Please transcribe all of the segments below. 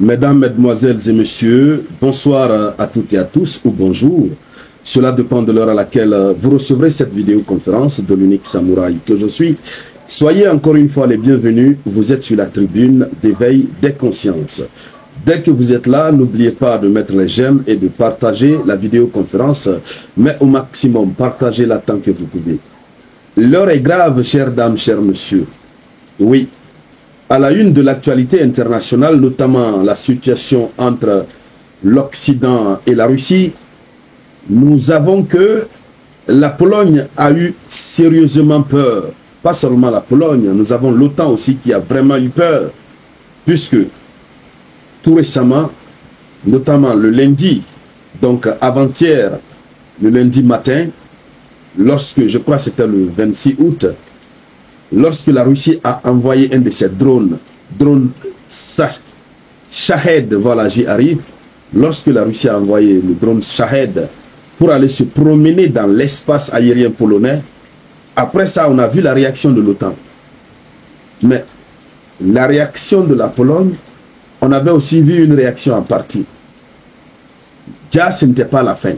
Mesdames, Mesdemoiselles et Messieurs, bonsoir à toutes et à tous, ou bonjour. Cela dépend de l'heure à laquelle vous recevrez cette vidéoconférence de l'unique samouraï que je suis. Soyez encore une fois les bienvenus, vous êtes sur la tribune d'éveil des consciences. Dès que vous êtes là, n'oubliez pas de mettre les j'aime et de partager la vidéoconférence, mais au maximum, partagez-la tant que vous pouvez. L'heure est grave, chères dames, chers messieurs. Oui. À la une de l'actualité internationale, notamment la situation entre l'Occident et la Russie, nous avons que la Pologne a eu sérieusement peur. Pas seulement la Pologne, nous avons l'OTAN aussi qui a vraiment eu peur. Puisque tout récemment, notamment le lundi, donc avant-hier, le lundi matin, lorsque, je crois que c'était le 26 août, lorsque la Russie a envoyé un de ses drones Shahed, voilà, j'y arrive, lorsque la Russie a envoyé le drone Shahed pour aller se promener dans l'espace aérien polonais, après ça, on a vu la réaction de l'OTAN. Mais la réaction de la Pologne, on avait aussi vu une réaction en partie. Déjà, ce n'était pas la fin.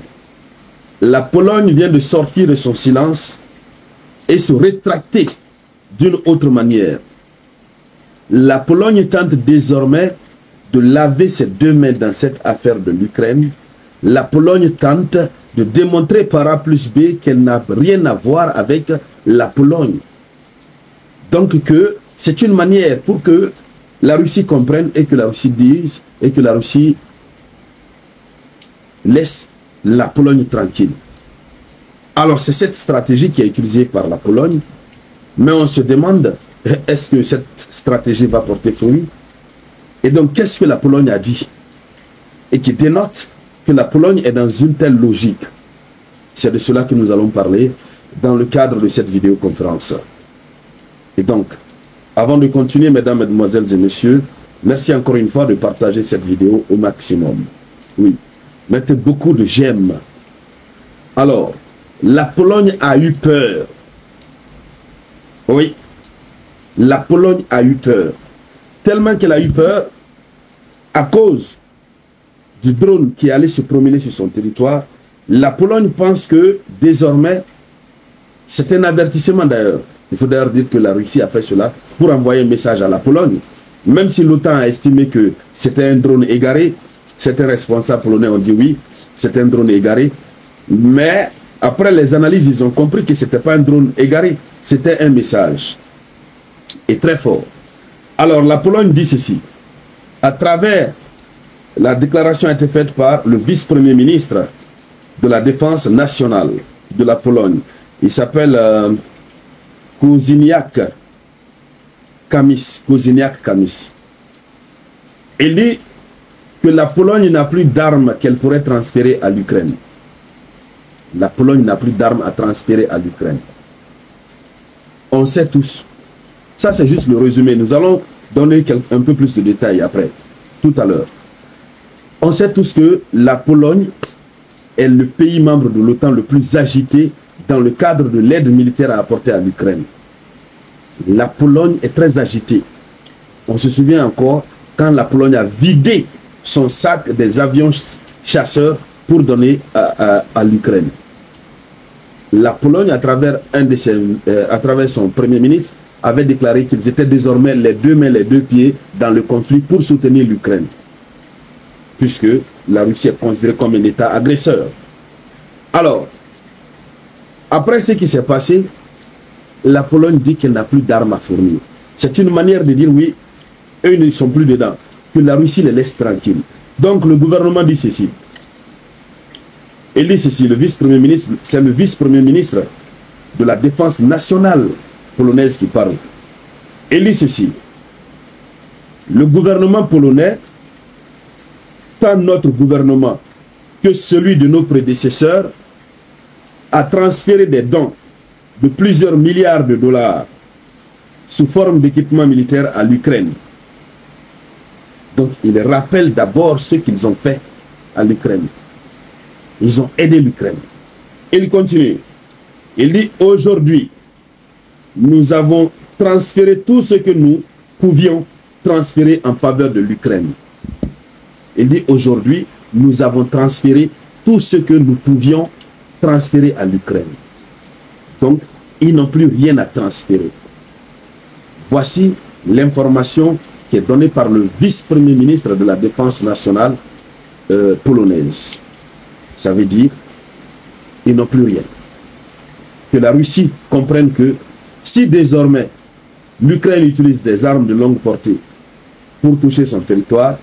La Pologne vient de sortir de son silence et se rétracter d'une autre manière. La Pologne tente désormais de laver ses deux mains dans cette affaire de l'Ukraine. La Pologne tente de démontrer par A plus B qu'elle n'a rien à voir avec la Pologne. Donc que c'est une manière pour que la Russie comprenne et que la Russie dise et que la Russie laisse la Pologne tranquille. Alors c'est cette stratégie qui est utilisée par la Pologne. Mais on se demande, est-ce que cette stratégie va porter fruit? Et donc, qu'est-ce que la Pologne a dit? Et qui dénote que la Pologne est dans une telle logique. C'est de cela que nous allons parler dans le cadre de cette vidéoconférence. Et donc, avant de continuer, mesdames, mesdemoiselles et messieurs, merci encore une fois de partager cette vidéo au maximum. Oui, mettez beaucoup de j'aime. Alors, la Pologne a eu peur. Oui, la Pologne a eu peur. Tellement qu'elle a eu peur à cause du drone qui allait se promener sur son territoire. La Pologne pense que désormais, c'est un avertissement d'ailleurs. Il faut d'ailleurs dire que la Russie a fait cela pour envoyer un message à la Pologne. Même si l'OTAN a estimé que c'était un drone égaré, certains responsables polonais ont dit oui, c'est un drone égaré. Mais après les analyses, ils ont compris que ce n'était pas un drone égaré. C'était un message, et très fort. Alors, la Pologne dit ceci. À travers la déclaration a été faite par le vice-premier ministre de la Défense nationale de la Pologne. Il s'appelle Kosiniak-Kamysz. Il dit que la Pologne n'a plus d'armes qu'elle pourrait transférer à l'Ukraine. La Pologne n'a plus d'armes à transférer à l'Ukraine. On sait tous. Ça, c'est juste le résumé. Nous allons donner un peu plus de détails après, tout à l'heure. On sait tous que la Pologne est le pays membre de l'OTAN le plus agité dans le cadre de l'aide militaire à apporter à l'Ukraine. La Pologne est très agitée. On se souvient encore quand la Pologne a vidé son sac des avions chasseurs pour donner à l'Ukraine. La Pologne, à travers son premier ministre, avait déclaré qu'ils étaient désormais les deux mains, les deux pieds dans le conflit pour soutenir l'Ukraine. Puisque la Russie est considérée comme un État agresseur. Alors, après ce qui s'est passé, la Pologne dit qu'elle n'a plus d'armes à fournir. C'est une manière de dire oui, eux ne sont plus dedans, que la Russie les laisse tranquilles. Donc le gouvernement dit ceci. Il dit ceci, le vice-premier ministre, c'est le vice-premier ministre de la Défense nationale polonaise qui parle. Il dit ceci, le gouvernement polonais, tant notre gouvernement que celui de nos prédécesseurs, a transféré des dons de plusieurs milliards de dollars sous forme d'équipement militaire à l'Ukraine. Donc il rappelle d'abord ce qu'ils ont fait à l'Ukraine. Ils ont aidé l'Ukraine. Il continue. Il dit, aujourd'hui, nous avons transféré tout ce que nous pouvions transférer en faveur de l'Ukraine. Il dit aujourd'hui, nous avons transféré tout ce que nous pouvions transférer à l'Ukraine. Donc, ils n'ont plus rien à transférer. Voici l'information qui est donnée par le vice-premier ministre de la Défense nationale polonaise. Ça veut dire ils n'ont plus rien. Que la Russie comprenne que si désormais l'Ukraine utilise des armes de longue portée pour toucher son territoire,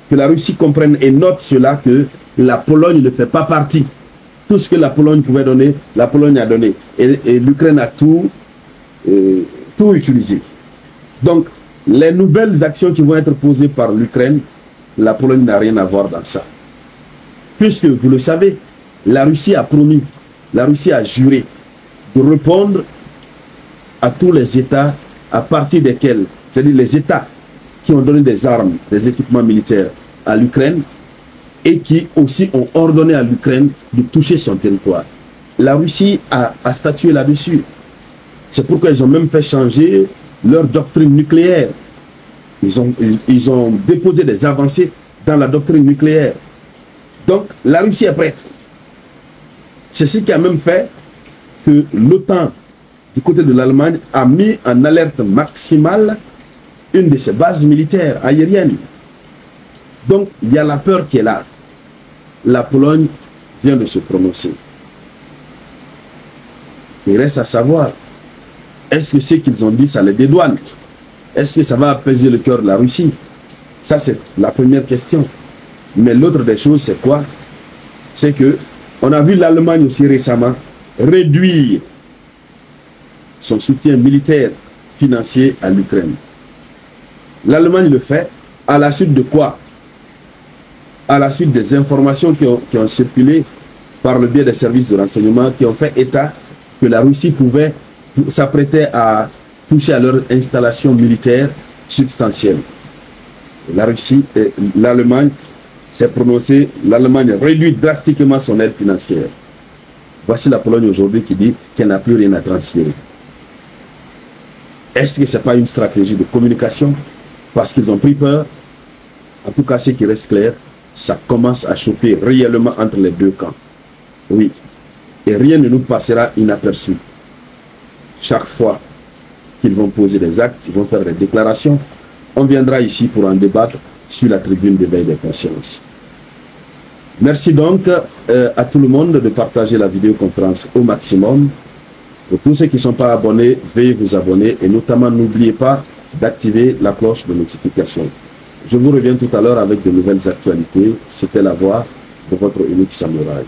que la Russie comprenne et note cela, que la Pologne ne fait pas partie. Tout ce que la Pologne pouvait donner, la Pologne a donné. Et l'Ukraine a tout utilisé. Donc, les nouvelles actions qui vont être posées par l'Ukraine, la Pologne n'a rien à voir dans ça. Puisque, vous le savez, la Russie a promis, la Russie a juré de répondre à tous les États à partir desquels, c'est-à-dire les États qui ont donné des armes, des équipements militaires à l'Ukraine et qui aussi ont ordonné à l'Ukraine de toucher son territoire. La Russie a statué là-dessus. C'est pourquoi ils ont même fait changer leur doctrine nucléaire. Ils ont déposé des avancées dans la doctrine nucléaire. Donc, la Russie est prête. C'est ce qui a même fait que l'OTAN, du côté de l'Allemagne, a mis en alerte maximale une de ses bases militaires aériennes. Donc, il y a la peur qui est là. La Pologne vient de se prononcer. Il reste à savoir, est-ce que ce qu'ils ont dit, ça les dédouane? Est-ce que ça va apaiser le cœur de la Russie? Ça, c'est la première question. Mais l'autre des choses, c'est quoi? C'est que on a vu l'Allemagne aussi récemment réduire son soutien militaire financier à l'Ukraine. L'Allemagne le fait à la suite de quoi? À la suite des informations qui ont circulé par le biais des services de renseignement qui ont fait état que la Russie pouvait s'apprêter à toucher à leur installation militaire substantielle. La Russie et l'Allemagne s'est prononcée, l'Allemagne réduit drastiquement son aide financière. Voici la Pologne aujourd'hui qui dit qu'elle n'a plus rien à transférer. Est-ce que ce n'est pas une stratégie de communication? Parce qu'ils ont pris peur. En tout cas, ce qui reste clair, ça commence à chauffer réellement entre les deux camps. Oui. Et rien ne nous passera inaperçu. Chaque fois qu'ils vont poser des actes, ils vont faire des déclarations, on viendra ici pour en débattre sur la tribune d'éveil des consciences. Merci donc à tout le monde de partager la vidéoconférence au maximum. Pour tous ceux qui ne sont pas abonnés, veuillez vous abonner et notamment n'oubliez pas d'activer la cloche de notification. Je vous reviens tout à l'heure avec de nouvelles actualités. C'était la voix de votre unique samouraï.